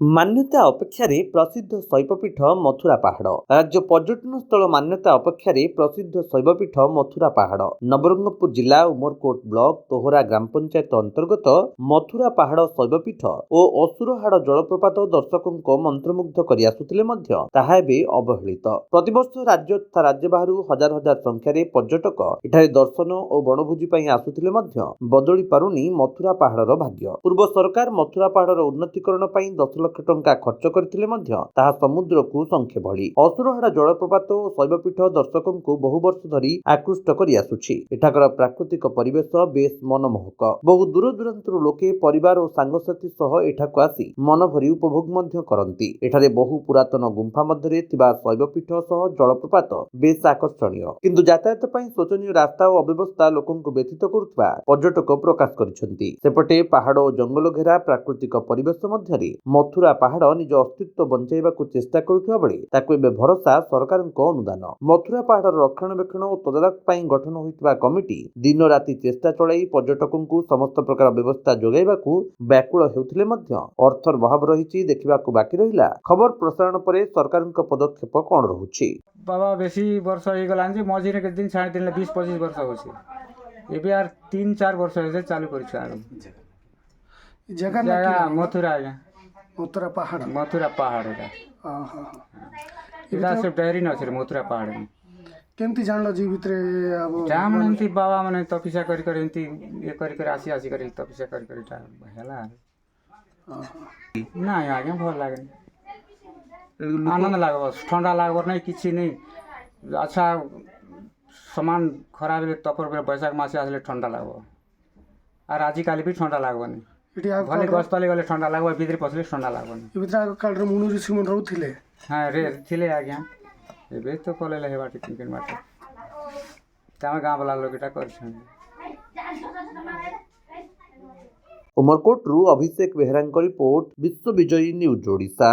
ମାନ୍ୟତା ଅପେକ୍ଷାରେ ପ୍ରସିଦ୍ଧ ଶୈବପୀଠ ମଥୁରା ପାହାଡ଼। ରାଜ୍ୟ ପର୍ଯ୍ୟଟନ ସ୍ଥଳ ମାନ୍ୟତା ଅପେକ୍ଷାରେ ପ୍ରସିଦ୍ଧ ଶୈବପୀଠ ମଥୁରା ପାହାଡ଼। ନବରଙ୍ଗପୁର ଜିଲ୍ଲା ଉମରକୋଟ ବ୍ଲକ ତୋହରା ଗ୍ରାମ ପଞ୍ଚାୟତ ଅନ୍ତର୍ଗତ ମଥୁରା ପାହାଡ଼ ଶୈବପୀଠ ଓ ଅସୁରହାଡ଼ ଜଳପ୍ରପାତ ଦର୍ଶକଙ୍କ ମନ୍ତ୍ରମୁଗ୍ଧ କରି ଆସୁଥିଲେ ମଧ୍ୟ ତାହା ଏବେ ଅବହେଳିତ। ପ୍ରତିବର୍ଷ ରାଜ୍ୟ ତଥା ରାଜ୍ୟ ବାହାରୁ ହଜାର ହଜାର ସଂଖ୍ୟାରେ ପର୍ଯ୍ୟଟକ ଏଠାରେ ଦର୍ଶନ ଓ ବଣଭୋଜି ପାଇଁ ଆସୁଥିଲେ ମଧ୍ୟ ବଦଳି ପାରୁନି ମଥୁରା ପାହାଡ଼ର ଭାଗ୍ୟ। ପୂର୍ବ ସରକାର ମଥୁରା ପାହାଡ଼ର ଉନ୍ନତିକରଣ ପାଇଁ 10 ଲକ୍ଷ ଟଙ୍କା ଖର୍ଚ୍ଚ କରିଥିଲେ ମଧ୍ୟ ତାହା ସମୁଦ୍ରକୁ ଶଙ୍ଖେ ଭଳି। ଅସୁରହାଡ଼ ଜଳପ୍ରପାତ ଓ ଶୈବପୀଠ ଦର୍ଶକଙ୍କୁ ବହୁ ବର୍ଷ ଧରି ଆକୃଷ୍ଟ କରି ଆସୁଛି। ଏଠାକାର ପ୍ରାକୃତିକ ପରିବେଶ ବେଶ୍ ମନମୋହକ। ବହୁ ଦୂରଦୂରାନ୍ତରୁ ଲୋକେ ପରିବାର ଓ ସାଙ୍ଗସାଥି ସହ ଏଠାକୁ ଆସି ମନଭରି ଉପଭୋଗ ମଧ୍ୟ କରନ୍ତି। ଏଠାରେ ବହୁ ପୁରାତନ ଗୁମ୍ଫା ମଧ୍ୟରେ ଥିବା ଶୈବପୀଠ ସହ ଜଳପ୍ରପାତ ବେଶ୍ ଆକର୍ଷଣୀୟ, କିନ୍ତୁ ଯାତାୟାତ ପାଇଁ ଶୋଚନୀୟ ରାସ୍ତା ଓ ଅବ୍ୟବସ୍ଥା ଲୋକଙ୍କୁ ବ୍ୟଥିତ କରୁଥିବା ପର୍ଯ୍ୟଟକ ପ୍ରକାଶ କରିଛନ୍ତି। ସେପଟେ ପାହାଡ଼ ଓ ଜଙ୍ଗଲ ଘେରା ପ୍ରାକୃତିକ ପରିବେଶ ମଧ୍ୟରେ ମଥୁରା ପାହାଡ଼ ନିଜ ଅସ୍ତିତ୍ୱ ବଞ୍ଚାଇବାକୁ ଚେଷ୍ଟା କରୁଥିବା ବେଳେ ତାକୁ ଏବେ ଭରସା ସରକାରଙ୍କ ଅନୁଦାନ। ମଥୁରା ପାହାଡ଼ର ରକ୍ଷଣାବେକ୍ଷଣ ଓ ତଦାରଖ ପାଇଁ ଗଠନ ହୋଇଥିବା କମିଟି ଦିନ ରାତି ଚେଷ୍ଟା ଚଳାଇ ପର୍ଯ୍ୟଟକଙ୍କୁ ସମସ୍ତ ପ୍ରକାର ବ୍ୟବସ୍ଥା ଯୋଗାଇବାକୁ ବ୍ୟାକୁଳ ହେଉଥିଲେ ମଧ୍ୟ ଅର୍ଥର ଅଭାବ ରହିଛି। ଦେଖିବାକୁ ବାକି ରହିଲା ଖବର ପ୍ରସାରଣ ପରେ ସରକାରଙ୍କ ପଦକ୍ଷେପ କ'ଣ ରହୁଛି। बाबा बेसी वर्ष ହେଇଗଲାଣି ଯେ ମଝିରେ କେତେ ଦିନ ଛାଡ଼ି ଦେଲେ 20-25 ବର୍ଷ ହେଉଛି। ଏବେ আর 3-4 ବର୍ଷ ହେଲେ ଚାଲୁ କରିଛୁ। আর ଜାଗା ମଥୁରା ଆଜ୍ଞା ମଥୁରା ପାହାଡ଼ ଏଟା ସେ ଡେରି ନଥିଲେ ମଥୁରା ପାହାଡ଼ କେମିତି ଜାଣିଲ ଯେ ଭିତରେ ମାନେ ଏମିତି ବାବା ମାନେ ତପସ୍ୟା କରି ଏମିତି ଇଏ କରି ଆସି କରି ତପସ୍ୟା କରି ହେଲା। ନାଇଁ ଆଜ୍ଞା ଭଲ ଲାଗେନି, ଆନନ୍ଦ ଲାଗବ, ଥଣ୍ଡା ଲାଗବ ନାହିଁ, କିଛି ନାହିଁ। ଆଚ୍ଛା ସମାନ ଖରା ବେଲେ ତପର ବେଲେ ବୈଶାଖ ମାସେ ଆସିଲେ ଥଣ୍ଡା ଲାଗବ, আর ଆଜିକାଲି ବି ଥଣ୍ଡା ଲାଗବନି। ଭଲେ ଗଛ ତଳେ ଗଲେ ଥଣ୍ଡା ଲାଗବ, ଭିତରେ ପଶିଲେ ଥଣ୍ଡା ଲାଗବନି। ଆଗ କାଳରେ ମୁନି ଋଷିମାନେ ରହୁଥିଲେ। ହଁ ଥିଲେ ଆଜ୍ଞା, ଏବେ ତ ପଳେଇଲେ ହେବା ଟିକେଟ୍ ମାଟି ଆମେ ଗାଁ ବାଲା ଲୋକ ଏଟା କରିଛନ୍ତି। उमरकोटरू अभिषेक बेहेराଙ୍କ रिपोर्ट, विश्व विजयी न्यूज ओडिशा।